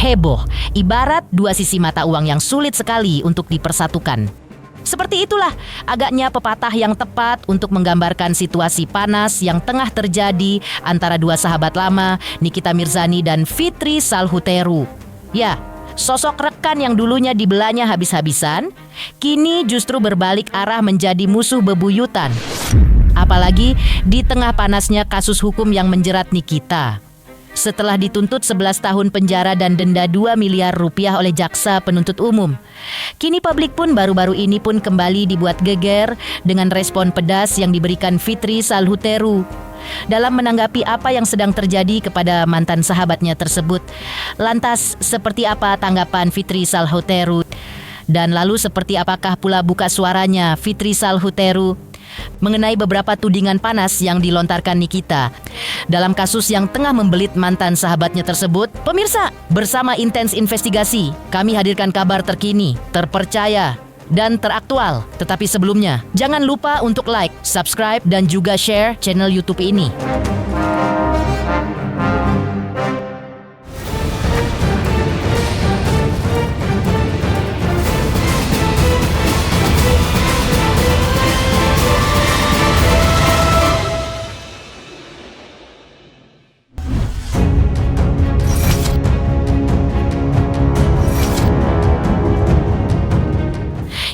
heboh, ibarat dua sisi mata uang yang sulit sekali untuk dipersatukan. Seperti itulah agaknya pepatah yang tepat untuk menggambarkan situasi panas yang tengah terjadi antara dua sahabat lama, Nikita Mirzani dan Fitri Salhuteru. Ya, sosok rekan yang dulunya dibelanya habis-habisan, kini justru berbalik arah menjadi musuh bebuyutan. Apalagi di tengah panasnya kasus hukum yang menjerat Nikita. Setelah dituntut 11 tahun penjara dan denda 2 miliar rupiah oleh jaksa penuntut umum, kini publik pun baru-baru ini pun kembali dibuat geger dengan respon pedas yang diberikan Fitri Salhuteru dalam menanggapi apa yang sedang terjadi kepada mantan sahabatnya tersebut. Lantas, seperti apa tanggapan Fitri Salhuteru? Dan lalu seperti apakah pula buka suaranya Fitri Salhuteru mengenai beberapa tudingan panas yang dilontarkan Nikita dalam kasus yang tengah membelit mantan sahabatnya tersebut? Pemirsa, bersama Intens Investigasi, kami hadirkan kabar terkini, terpercaya, dan teraktual. Tetapi sebelumnya, jangan lupa untuk like, subscribe, dan juga share channel YouTube ini.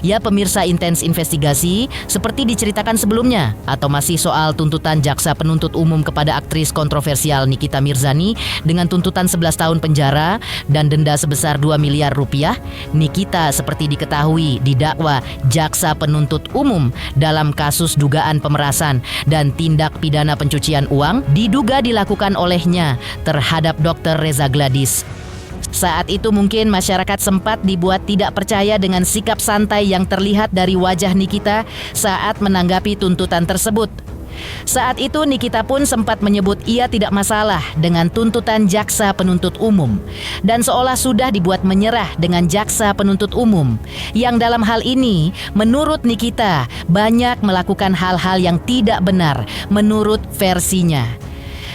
Ya pemirsa Intens Investigasi, seperti diceritakan sebelumnya, atau masih soal tuntutan jaksa penuntut umum kepada aktris kontroversial Nikita Mirzani dengan tuntutan 11 tahun penjara dan denda sebesar 2 miliar rupiah, Nikita seperti diketahui didakwa jaksa penuntut umum dalam kasus dugaan pemerasan dan tindak pidana pencucian uang diduga dilakukan olehnya terhadap Dr. Reza Gladys. Saat itu mungkin masyarakat sempat dibuat tidak percaya dengan sikap santai yang terlihat dari wajah Nikita saat menanggapi tuntutan tersebut. Saat itu Nikita pun sempat menyebut ia tidak masalah dengan tuntutan jaksa penuntut umum dan seolah sudah dibuat menyerah dengan jaksa penuntut umum yang dalam hal ini menurut Nikita banyak melakukan hal-hal yang tidak benar menurut versinya.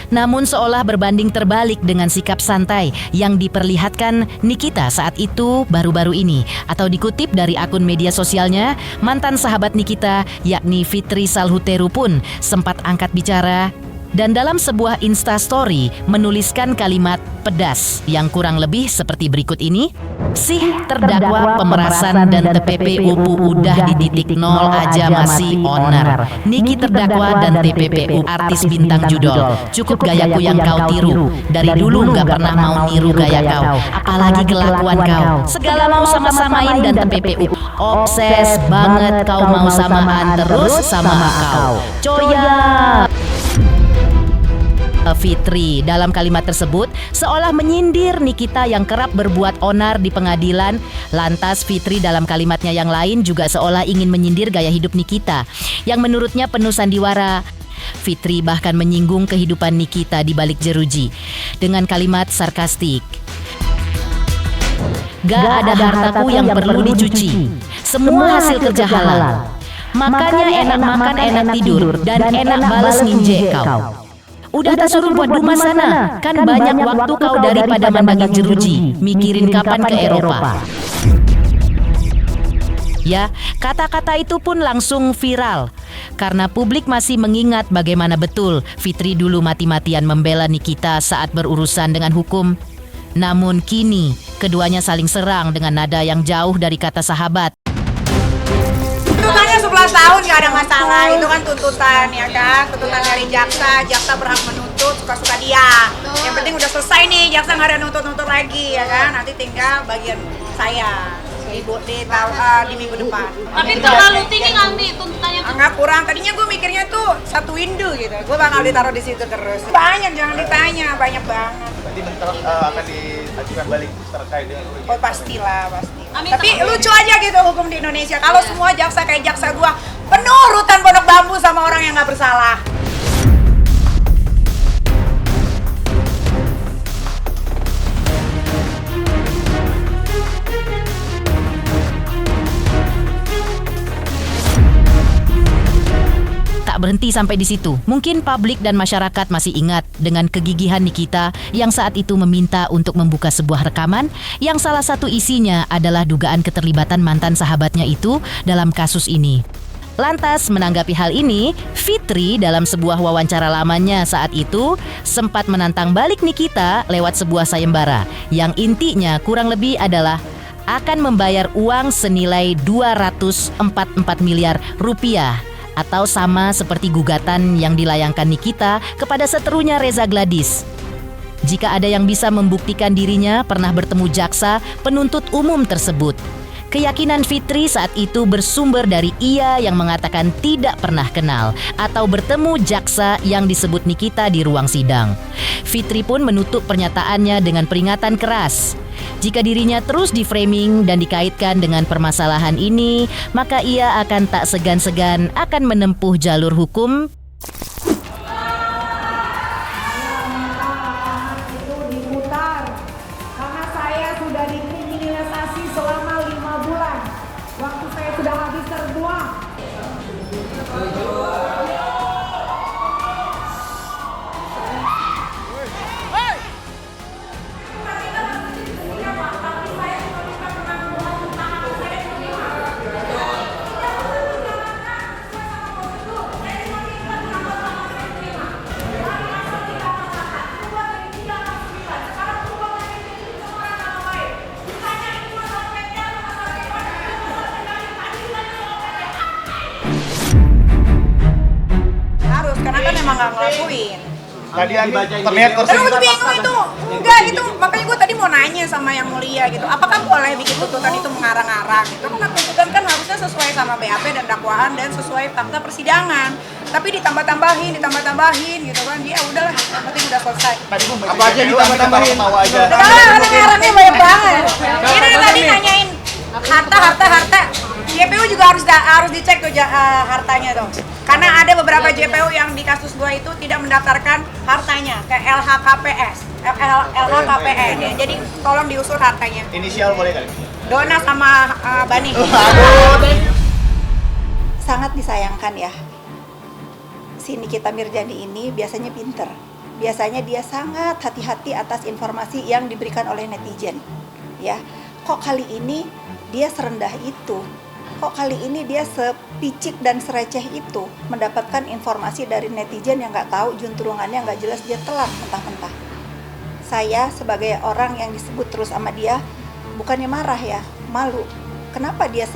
Namun seolah berbanding terbalik dengan sikap santai yang diperlihatkan Nikita saat itu baru-baru ini. Atau dikutip dari akun media sosialnya, mantan sahabat Nikita yakni Fitri Salhuteru pun sempat angkat bicara dan dalam sebuah instastory menuliskan kalimat pedas yang kurang lebih seperti berikut ini. Sih terdakwa pemerasan dan TPPU udah di titik nol aja masih onar. Niki terdakwa dan TPPU artis bintang judol. Cukup gayaku yang kau tiru. Dari dulu gak pernah mau niru gaya kau, apalagi kelakuan kau. Segala mau sama-samain dan TPPU. Obses banget kau mau samaan terus sama kau. Coya. Fitri dalam kalimat tersebut seolah menyindir Nikita yang kerap berbuat onar di pengadilan. Lantas Fitri dalam kalimatnya yang lain juga seolah ingin menyindir gaya hidup Nikita yang menurutnya penuh sandiwara. Fitri bahkan menyinggung kehidupan Nikita di balik jeruji dengan kalimat sarkastik. Gak ada hartaku yang perlu dicuci, semua hasil kerja halal. Makanya enak makan, enak tidur, dan enak balas nginjek kau. Udah tak suruh buat rumah sana, kan banyak waktu kau daripada mandangin jeruji, mikirin kapan ke Eropa. Ya, kata-kata itu pun langsung viral karena publik masih mengingat bagaimana betul Fitri dulu mati-matian membela Nikita saat berurusan dengan hukum. Namun kini keduanya saling serang dengan nada yang jauh dari kata sahabat. Tuntutannya 11 tahun gak ada masalah, itu kan tuntutan ya kan, tuntutan dari jaksa berhak menuntut suka-suka dia. Yang penting udah selesai nih, jaksa gak ada nuntut-nuntut lagi ya kan, nanti tinggal bagian saya di minggu depan. Tapi terlalu tinggi nggak nih tuntutannya? Nggak kurang, tadinya gue mikirnya tuh satu window gitu, gue bakal ditaruh di situ terus. Banyak, jangan ditanya, banyak banget. Berarti akan diajukan balik terkait dengan Oh pastilah, pasti. Amin, Tapi amin. lucu aja gitu hukum di Indonesia. Kalau semua jaksa kayak jaksa gua penuh rutan pondok bambu sama orang yang nggak bersalah. Tak tak berhenti sampai di situ. Mungkin publik dan masyarakat masih ingat dengan kegigihan Nikita yang saat itu meminta untuk membuka sebuah rekaman yang salah satu isinya adalah dugaan keterlibatan mantan sahabatnya itu dalam kasus ini. Lantas menanggapi hal ini, Fitri dalam sebuah wawancara lamanya saat itu sempat menantang balik Nikita lewat sebuah sayembara yang intinya kurang lebih adalah akan membayar uang senilai 244 miliar rupiah atau sama seperti gugatan yang dilayangkan Nikita kepada seterunya Reza Gladys. Jika ada yang bisa membuktikan dirinya pernah bertemu jaksa penuntut umum tersebut. Keyakinan Fitri saat itu bersumber dari ia yang mengatakan tidak pernah kenal atau bertemu jaksa yang disebut Nikita di ruang sidang. Fitri pun menutup pernyataannya dengan peringatan keras. Jika dirinya terus di-framing dan dikaitkan dengan permasalahan ini, maka ia akan tak segan-segan akan menempuh jalur hukum. Itu diputar karena saya sudah dikriminalisasi selama 5 bulan. Waktu saya sudah habis terbuang. Harus, karena kan emang nggak ngelakuin. Tadi terlihat Terus kursi. gue bingung itu, enggak itu, makanya gue tadi mau nanya sama yang mulia gitu, apakah boleh bikin tuntutan itu mengarang-arang gitu, karena tuntutan kan harusnya sesuai sama BAP dan dakwaan dan sesuai fakta persidangan, tapi ditambah-tambahin gitu kan, dia udahlah, yang penting udah selesai. Apa aja ditambah-tambahin? Tawa aja. Udah ngarangnya banyak banget. Ini dari tadi nanyain harta. JPU juga harus dicek tuh hartanya tuh. Karena ada beberapa JPU yang di kasus gua itu tidak mendaftarkan hartanya ke LHKPN ya. Jadi tolong diusut hartanya. Inisial boleh kali? Dona sama Bani. Sangat disayangkan ya, si Nikita Mirzani ini biasanya pinter. Biasanya dia sangat hati-hati atas informasi yang diberikan oleh netizen. Ya, kok kali ini dia serendah itu? Kok kali ini dia sepicik dan sereceh itu mendapatkan informasi dari netizen yang nggak tahu juntrungannya, nggak jelas, dia telan mentah-mentah. Saya sebagai orang yang disebut terus sama dia, bukannya marah ya, malu. Kenapa dia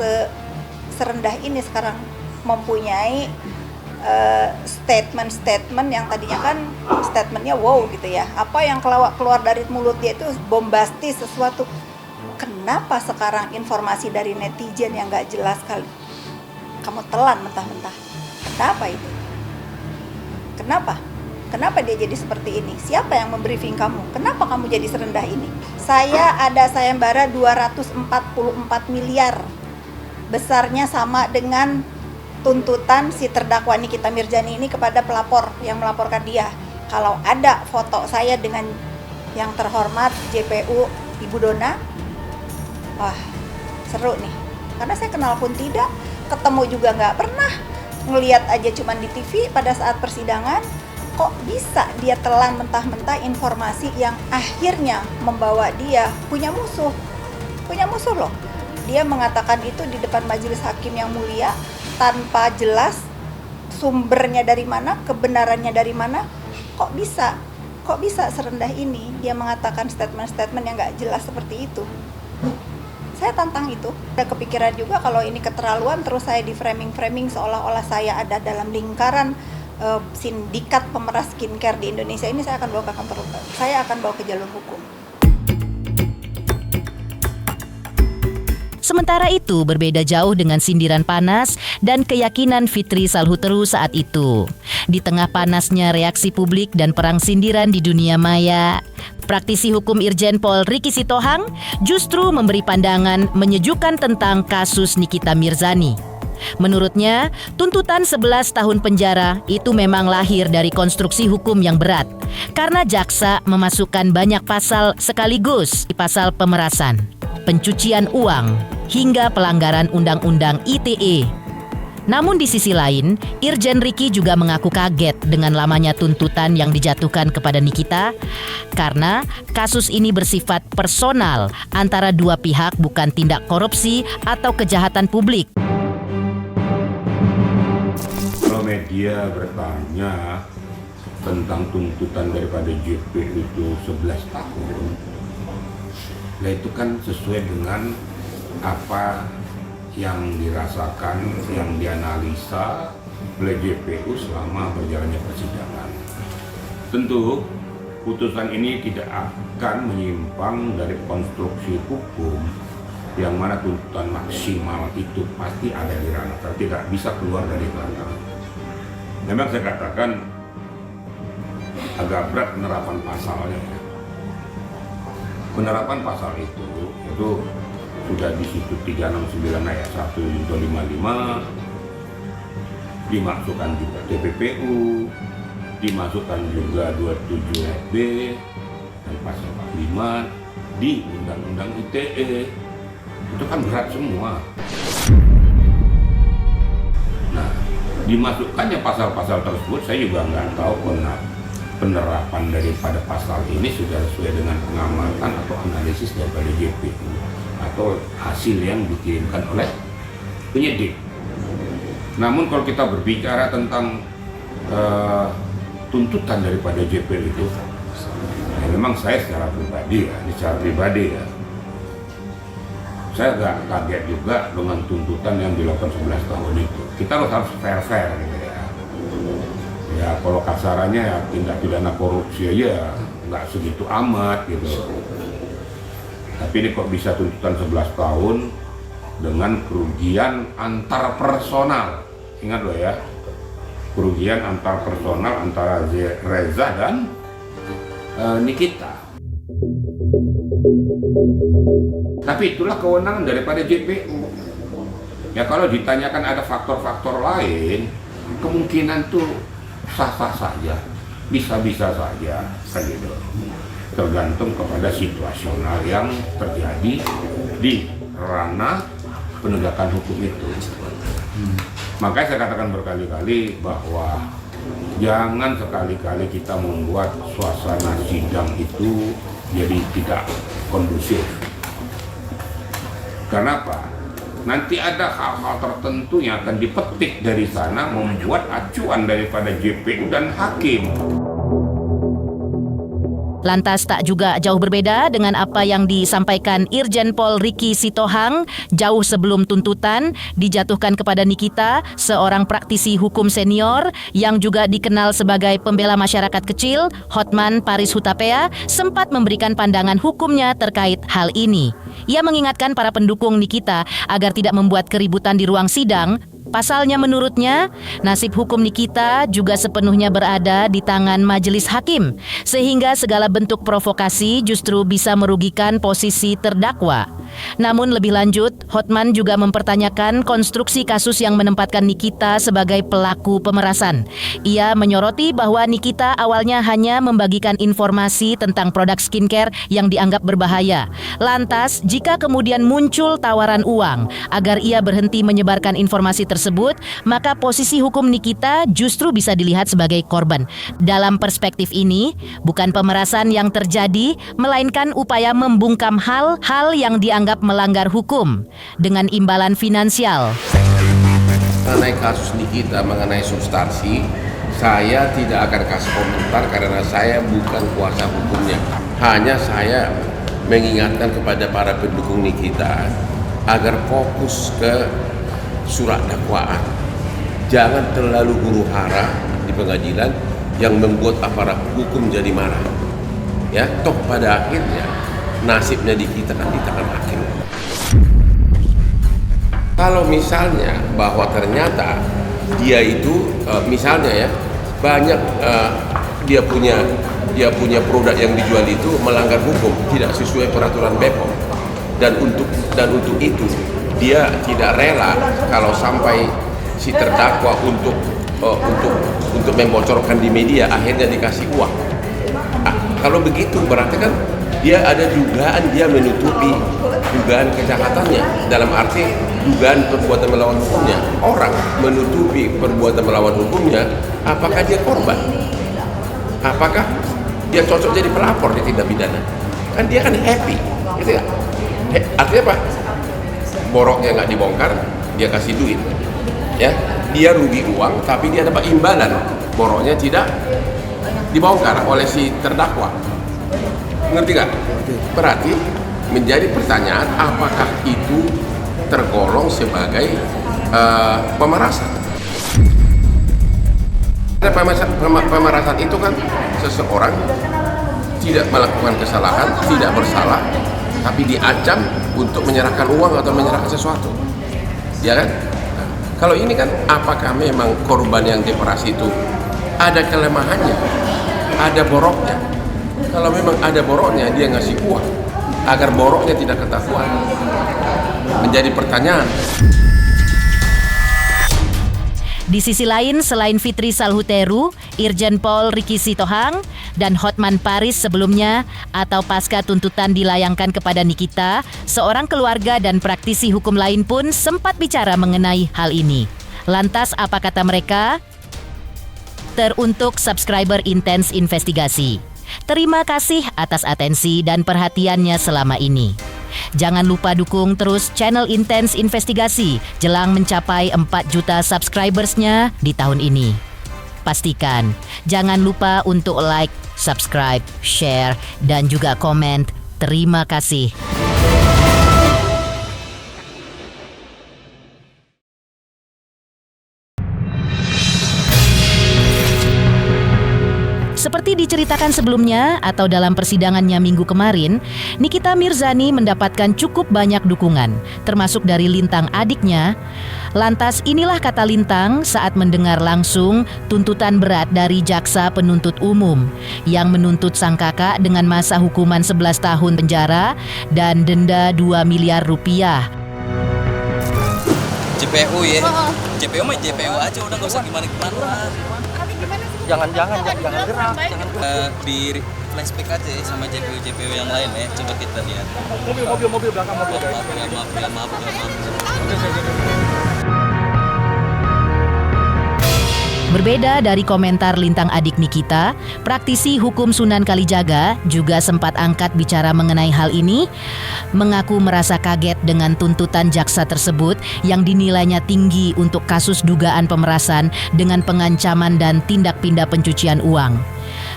serendah ini sekarang mempunyai statement yang tadinya kan statementnya wow gitu ya. Apa yang keluar dari mulut dia itu bombastis sesuatu. Kenapa sekarang informasi dari netizen yang gak jelas kali kamu telan mentah-mentah? Kenapa itu? Kenapa dia jadi seperti ini? Siapa yang membriefing kamu? Kenapa kamu jadi serendah ini? Saya ada sayembara 244 miliar. Besarnya sama dengan tuntutan si terdakwa Nikita Mirzani ini kepada pelapor yang melaporkan dia. Kalau ada foto saya dengan yang terhormat JPU Ibu Dona, wah seru nih, karena saya kenal pun tidak, ketemu juga nggak pernah, ngelihat aja cuman di TV pada saat persidangan. Kok bisa dia telan mentah-mentah informasi yang akhirnya membawa dia punya musuh loh. Dia mengatakan itu di depan majelis hakim yang mulia tanpa jelas sumbernya dari mana, kebenarannya dari mana. Kok bisa serendah ini dia mengatakan statement-statement yang nggak jelas seperti itu. Saya tantang itu. Ada kepikiran juga kalau ini keterlaluan, terus saya di framing seolah-olah saya ada dalam lingkaran sindikat pemeras skincare di Indonesia ini. Saya akan bawa ke kantor, saya akan bawa ke jalur hukum. Sementara itu berbeda jauh dengan sindiran panas dan keyakinan Fitri Salhuteru saat itu. Di tengah panasnya reaksi publik dan perang sindiran di dunia maya, praktisi hukum Irjen Pol Ricky Sitohang justru memberi pandangan menyejukkan tentang kasus Nikita Mirzani. Menurutnya, tuntutan 11 tahun penjara itu memang lahir dari konstruksi hukum yang berat karena jaksa memasukkan banyak pasal sekaligus, pasal pemerasan, pencucian uang, hingga pelanggaran Undang-Undang ITE. Namun di sisi lain, Irjen Ricky juga mengaku kaget dengan lamanya tuntutan yang dijatuhkan kepada Nikita karena kasus ini bersifat personal antara dua pihak, bukan tindak korupsi atau kejahatan publik. Kalau media bertanya tentang tuntutan daripada JP itu 11 tahun, nah itu kan sesuai dengan apa yang dirasakan, yang dianalisa oleh JPU selama berjalannya persidangan. Tentu putusan ini tidak akan menyimpang dari konstruksi hukum yang mana tuntutan maksimal itu pasti ada di ranah, tidak bisa keluar dari ranah. Memang saya katakan agak berat penerapan pasalnya. Penerapan pasal itu sudah di situ 369 ayat 1 junto 55, dimasukkan juga TPPU, dimasukkan juga 27B dan pasal 45 di Undang-Undang ITE. Itu kan berat semua. Nah, dimasukkannya pasal-pasal tersebut saya juga nggak tahu penerapan daripada pasal ini sudah sesuai dengan pengamatan atau analisis daripada JPU atau hasil yang dikirimkan oleh penyidik. Namun kalau kita berbicara tentang tuntutan daripada JPU itu, ya memang saya secara pribadi ya, saya agak kaget juga dengan tuntutan yang dilakukan 11 tahun itu. Kita harus fair gitu ya. Ya kalau kasarannya ya tindak pidana korupsi aja nggak segitu amat gitu. Tapi ini kok bisa tuntutan 11 tahun dengan kerugian antar personal. Ingat loh ya, kerugian antar personal antara Reza dan Nikita. Tapi itulah kewenangan daripada JPU. Ya kalau ditanyakan ada faktor-faktor lain, kemungkinan tuh sah-sah saja, bisa-bisa saja, kan gitu. Tergantung kepada situasional yang terjadi di ranah penegakan hukum itu. Makanya saya katakan berkali-kali bahwa jangan sekali-kali kita membuat suasana sidang itu jadi tidak kondusif. Karena apa? Nanti ada hal-hal tertentu yang akan dipetik dari sana membuat acuan daripada JPU dan hakim. Lantas tak juga jauh berbeda dengan apa yang disampaikan Irjen Pol Ricky Sitohang jauh sebelum tuntutan dijatuhkan kepada Nikita, seorang praktisi hukum senior yang juga dikenal sebagai pembela masyarakat kecil. Hotman Paris Hutapea sempat memberikan pandangan hukumnya terkait hal ini. Ia mengingatkan para pendukung Nikita agar tidak membuat keributan di ruang sidang. Pasalnya menurutnya, nasib hukum Nikita juga sepenuhnya berada di tangan majelis hakim, sehingga segala bentuk provokasi justru bisa merugikan posisi terdakwa. Namun lebih lanjut, Hotman juga mempertanyakan konstruksi kasus yang menempatkan Nikita sebagai pelaku pemerasan. Ia menyoroti bahwa Nikita awalnya hanya membagikan informasi tentang produk skincare yang dianggap berbahaya. Lantas, jika kemudian muncul tawaran uang agar ia berhenti menyebarkan informasi tersebut, maka posisi hukum Nikita justru bisa dilihat sebagai korban. Dalam perspektif ini, bukan pemerasan yang terjadi, melainkan upaya membungkam hal-hal yang dianggap melanggar hukum dengan imbalan finansial. Mengenai kasus Nikita, mengenai substansi, saya tidak akan kasih komentar karena saya bukan kuasa hukumnya. Hanya saya mengingatkan kepada para pendukung Nikita agar fokus ke surat dakwaan. Jangan terlalu huru-hara di pengadilan yang membuat aparat hukum jadi marah. Ya, toh pada akhirnya nasibnya di kita kan di tangan hakim. Kalau misalnya bahwa ternyata dia itu misalnya ya banyak dia punya produk yang dijual itu melanggar hukum, tidak sesuai peraturan BPOM, dan untuk itu dia tidak rela kalau sampai si terdakwa untuk membocorkan di media, akhirnya dikasih uang. Kalau begitu berarti kan Dia ada dugaan dia menutupi dugaan kejahatannya, dalam arti dugaan perbuatan melawan hukumnya. Orang menutupi perbuatan melawan hukumnya, apakah dia korban? Apakah dia cocok jadi pelapor di tindak pidana? Kan dia kan happy, gitu ya. Artinya apa? Boroknya nggak dibongkar, dia kasih duit, ya. Dia rugi uang, tapi dia dapat imbalan. Boroknya tidak dibongkar oleh si terdakwa. Ngerti nggak? Berarti menjadi pertanyaan, apakah itu tergolong sebagai pemerasan? Pemerasan itu kan seseorang tidak melakukan kesalahan, tidak bersalah, tapi diancam untuk menyerahkan uang atau menyerahkan sesuatu, ya kan? Nah, kalau ini kan, apakah memang korban yang dioperasi itu ada kelemahannya, ada boroknya? Kalau memang ada boroknya, dia ngasih uang agar boroknya tidak ketahuan. Menjadi pertanyaan. Di sisi lain, selain Fitri Salhuteru, Irjen Pol Riki Sitohang, dan Hotman Paris sebelumnya atau pasca tuntutan dilayangkan kepada Nikita, seorang keluarga dan praktisi hukum lain pun sempat bicara mengenai hal ini. Lantas apa kata mereka? Teruntuk subscriber Intens Investigasi. Terima kasih atas atensi dan perhatiannya selama ini. Jangan lupa dukung terus channel Intens Investigasi jelang mencapai 4 juta subscribersnya di tahun ini. Pastikan jangan lupa untuk like, subscribe, share, dan juga komen. Terima kasih. Seperti diceritakan sebelumnya atau dalam persidangannya minggu kemarin, Nikita Mirzani mendapatkan cukup banyak dukungan, termasuk dari Lintang adiknya. Lantas inilah kata Lintang saat mendengar langsung tuntutan berat dari jaksa penuntut umum yang menuntut sang kakak dengan masa hukuman 11 tahun penjara dan denda 2 miliar rupiah. JPU ya, JPU mah JPU aja, udah gak usah gimana-gimana. Jangan gerak, di flashback aja ya sama JPU yang lain ya, coba kita lihat. Mobil belakang, maaf. Berbeda dari komentar Lintang adik Nikita, praktisi hukum Sunan Kalijaga juga sempat angkat bicara mengenai hal ini, mengaku merasa kaget dengan tuntutan jaksa tersebut yang dinilainya tinggi untuk kasus dugaan pemerasan dengan pengancaman dan tindak pidana pencucian uang.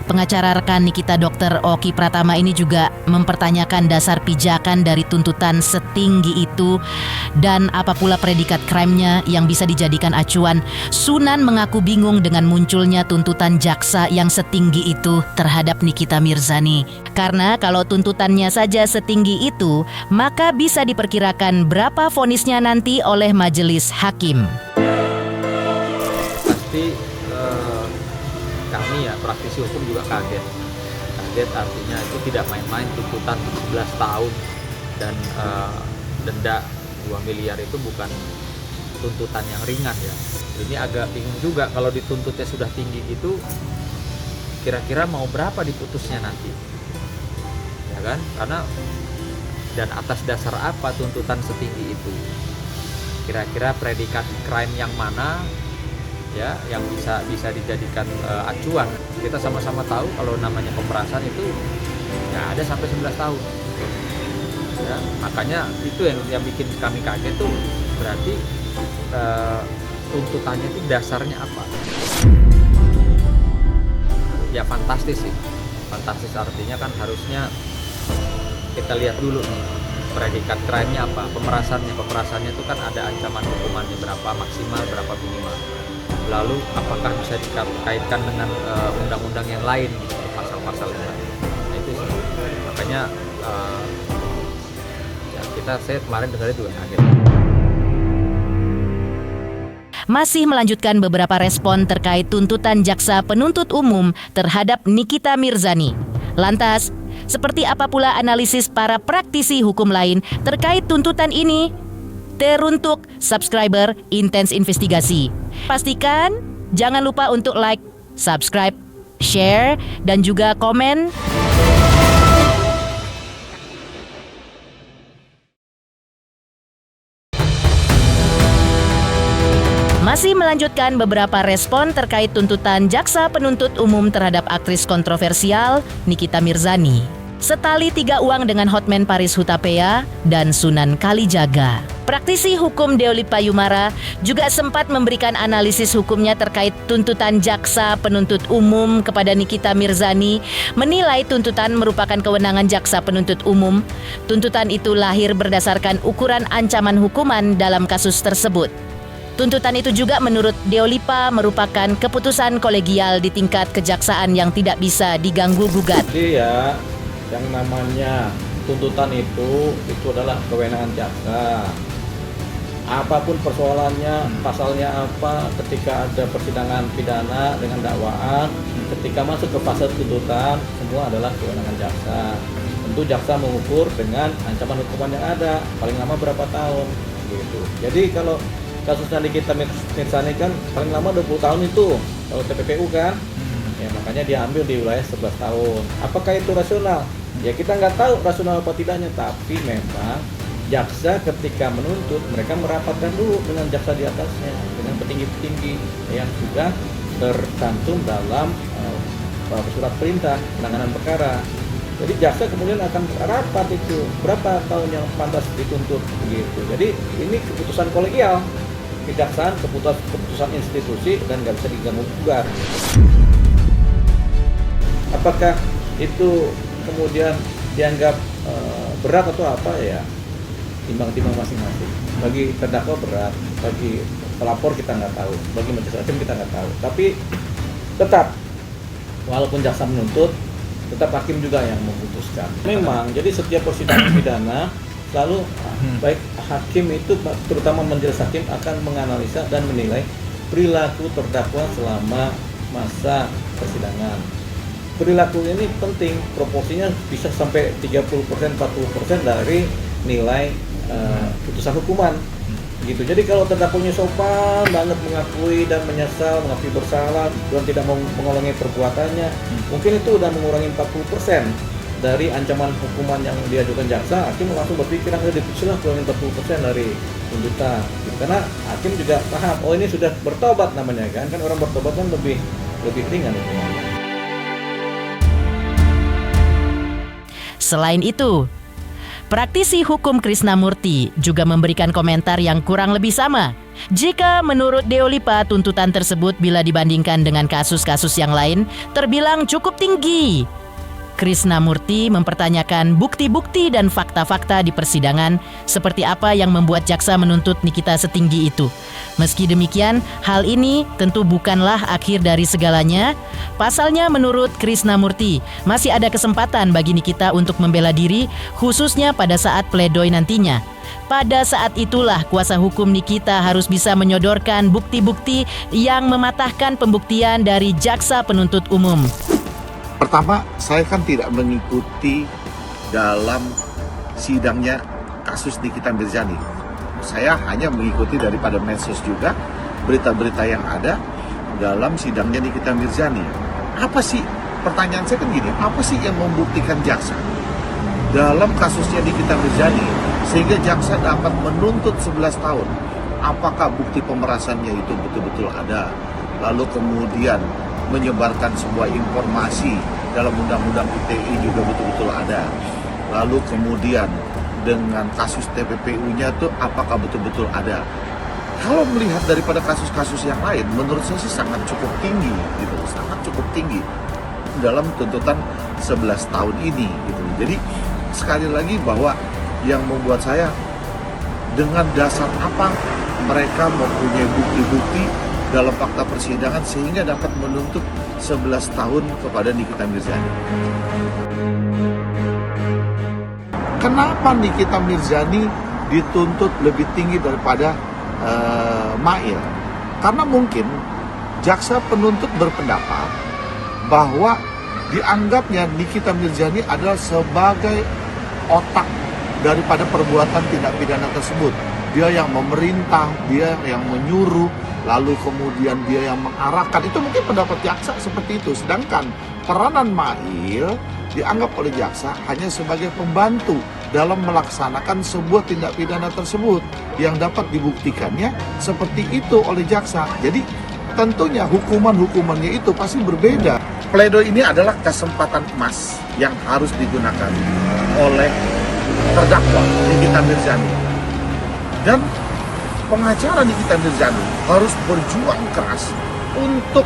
Pengacara rekan Nikita Dr. Oki Pratama ini juga mempertanyakan dasar pijakan dari tuntutan setinggi itu dan apa pula predikat krimnya yang bisa dijadikan acuan. Sunan mengaku bingung dengan munculnya tuntutan jaksa yang setinggi itu terhadap Nikita Mirzani. Karena kalau tuntutannya saja setinggi itu, maka bisa diperkirakan berapa vonisnya nanti oleh majelis hakim. Pasti kami ya praktisi hukum juga kaget artinya itu tidak main-main, tuntutan 11 tahun dan denda 2 miliar itu bukan tuntutan yang ringan ya. Ini agak bingung juga kalau dituntutnya sudah tinggi gitu, kira-kira mau berapa diputusnya nanti, ya kan? Karena dan atas dasar apa tuntutan setinggi itu? Kira-kira predikat crime yang mana ya yang bisa dijadikan acuan. Kita sama-sama tahu kalau namanya pemerasan itu nggak ada sampai 11 tahun ya, makanya itu yang bikin kami kaget tuh berarti tuntutannya itu dasarnya apa ya. Fantastis sih, fantastis artinya kan harusnya kita lihat dulu nih predikat crime-nya apa, pemerasannya itu kan ada ancaman hukumannya berapa maksimal, berapa minimal. Lalu apakah bisa dikaitkan dengan undang-undang yang lain gitu, pasal-pasal yang lain. Nah itu sih. Makanya saya kemarin dengarnya juga kaget. Masih melanjutkan beberapa respon terkait tuntutan jaksa penuntut umum terhadap Nikita Mirzani. Lantas, seperti apa pula analisis para praktisi hukum lain terkait tuntutan ini? Teruntuk subscriber Intens Investigasi. Pastikan jangan lupa untuk like, subscribe, share, dan juga komen. Masih melanjutkan beberapa respon terkait tuntutan jaksa penuntut umum terhadap aktris kontroversial Nikita Mirzani. Setali 3 uang dengan Hotman Paris Hutapea dan Sunan Kalijaga. Praktisi hukum Deoli Payumara juga sempat memberikan analisis hukumnya terkait tuntutan jaksa penuntut umum kepada Nikita Mirzani, menilai tuntutan merupakan kewenangan jaksa penuntut umum. Tuntutan itu lahir berdasarkan ukuran ancaman hukuman dalam kasus tersebut. Tuntutan itu juga menurut Deolipa merupakan keputusan kolegial di tingkat kejaksaan yang tidak bisa diganggu-gugat. Jadi ya, yang namanya tuntutan itu adalah kewenangan jaksa. Apapun persoalannya, pasalnya apa, ketika ada persidangan pidana dengan dakwaan, ketika masuk ke fase tuntutan, semua adalah kewenangan jaksa. Tentu jaksa mengukur dengan ancaman hukuman yang ada, paling lama berapa tahun, gitu. Jadi kalau kasusnya Nikita Mirzani kan paling lama 20 tahun itu, kalau TPPU kan, ya makanya dia ambil di wilayah 11 tahun. Apakah itu rasional? Ya kita nggak tahu rasional apa tidaknya, tapi memang jaksa ketika menuntut, mereka merapatkan dulu dengan jaksa di atasnya, dengan petinggi-petinggi yang sudah tercantum dalam surat perintah penanganan perkara. Jadi jaksa kemudian akan rapat itu, berapa tahun yang pantas dituntut, begitu. Jadi ini keputusan kolegial. Kejaksaan keputusan institusi dan nggak bisa diganggu-gugat. Apakah itu kemudian dianggap berat atau apa, ya timbang-timbang masing-masing. Bagi terdakwa berat, bagi pelapor kita nggak tahu, bagi majelis hakim kita nggak tahu. Tapi tetap, walaupun jaksa menuntut, tetap hakim juga yang memutuskan. Memang, jadi setiap persidangan pidana lalu baik hakim itu, terutama majelis hakim, akan menganalisa dan menilai perilaku terdakwa selama masa persidangan. Perilaku ini penting, proporsinya bisa sampai 30%, 40% dari nilai putusan hukuman. Gitu. Jadi kalau terdakwanya sopan banget, mengakui dan menyesal, mengakui bersalah dan tidak mau mengulangi perbuatannya, mungkin itu udah mengurangi 40% dari ancaman hukuman yang diajukan jaksa. Hakim langsung berpikir, silah kurangin 40% dari tuntutan. Karena hakim juga paham, oh ini sudah bertobat namanya kan orang bertobat kan lebih ringan hukumannya. Selain itu, praktisi hukum Krisnamurti juga memberikan komentar yang kurang lebih sama. Jika menurut Deolipa, tuntutan tersebut bila dibandingkan dengan kasus-kasus yang lain terbilang cukup tinggi. Krisnamurti mempertanyakan bukti-bukti dan fakta-fakta di persidangan, seperti apa yang membuat jaksa menuntut Nikita setinggi itu. Meski demikian, hal ini tentu bukanlah akhir dari segalanya. Pasalnya menurut Krisnamurti, masih ada kesempatan bagi Nikita untuk membela diri, khususnya pada saat pledoi nantinya. Pada saat itulah kuasa hukum Nikita harus bisa menyodorkan bukti-bukti yang mematahkan pembuktian dari jaksa penuntut umum. Pertama, saya kan tidak mengikuti dalam sidangnya kasus Nikita Mirzani. Saya hanya mengikuti daripada medsos juga, berita-berita yang ada dalam sidangnya Nikita Mirzani. Apa sih, pertanyaan saya kan gini, apa sih yang membuktikan jaksa dalam kasusnya Nikita Mirzani sehingga jaksa dapat menuntut 11 tahun? Apakah bukti pemerasannya itu betul-betul ada? Lalu kemudian menyebarkan sebuah informasi dalam undang-undang ITE juga betul-betul ada. Lalu kemudian dengan kasus TPPU-nya tuh apakah betul-betul ada? Kalau melihat daripada kasus-kasus yang lain, menurut saya sih sangat cukup tinggi, gitu, sangat cukup tinggi dalam tuntutan 11 tahun ini, gitu. Jadi sekali lagi bahwa yang membuat saya dengan dasar apa mereka mempunyai bukti-bukti dalam fakta persidangan sehingga dapat menuntut 11 tahun kepada Nikita Mirzani. Kenapa Nikita Mirzani dituntut lebih tinggi daripada Mail? Karena mungkin jaksa penuntut berpendapat bahwa dianggapnya Nikita Mirzani adalah sebagai otak daripada perbuatan tindak pidana tersebut. Dia yang memerintah, dia yang menyuruh, lalu kemudian dia yang mengarahkan. Itu mungkin pendapat jaksa seperti itu. Sedangkan peranan Mail dianggap oleh jaksa hanya sebagai pembantu dalam melaksanakan sebuah tindak pidana tersebut yang dapat dibuktikannya seperti itu oleh jaksa. Jadi tentunya hukumannya itu pasti berbeda. Pledoi ini adalah kesempatan emas yang harus digunakan oleh terdakwa Nikita Mirzani. Dan pengacara Nikita Mirzani harus berjuang keras untuk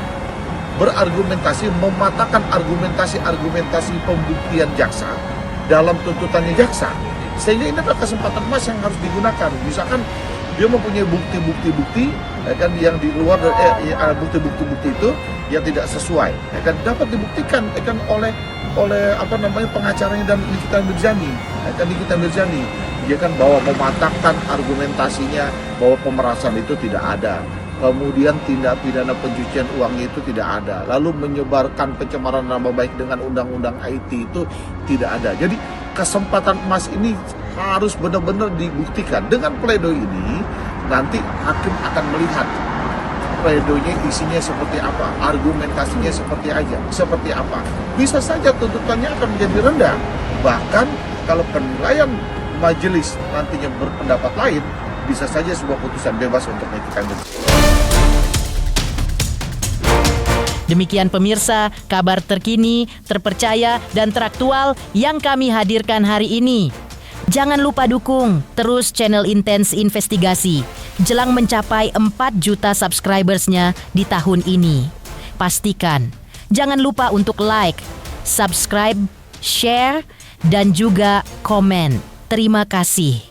berargumentasi, mematahkan argumentasi pembuktian jaksa dalam tuntutannya jaksa. Sehingga ini adalah kesempatan emas yang harus digunakan. Misalkan dia mempunyai bukti-bukti ya kan, yang di luar bukti-bukti itu yang tidak sesuai, ya kan, dapat dibuktikan ya kan, oleh pengacaranya dan Nikita Mirzani, ya kan, Nikita Mirzani, dia kan bahwa mematahkan argumentasinya bahwa pemerasan itu tidak ada, kemudian tindak pidana pencucian uangnya itu tidak ada, lalu menyebarkan pencemaran nama baik dengan undang-undang IT itu tidak ada. Jadi kesempatan emas ini harus benar-benar dibuktikan. Dengan pledoi ini nanti hakim akan melihat pledoinya isinya seperti apa, argumentasinya seperti apa. Bisa saja tuntutannya akan menjadi rendah. Bahkan kalau penilaian majelis nantinya berpendapat lain, bisa saja sebuah putusan bebas untuk Nikita Mirzani. Demikian pemirsa, kabar terkini, terpercaya, dan teraktual yang kami hadirkan hari ini. Jangan lupa dukung terus channel Intens Investigasi jelang mencapai 4 juta subscribersnya di tahun ini. Pastikan, jangan lupa untuk like, subscribe, share, dan juga komen. Terima kasih.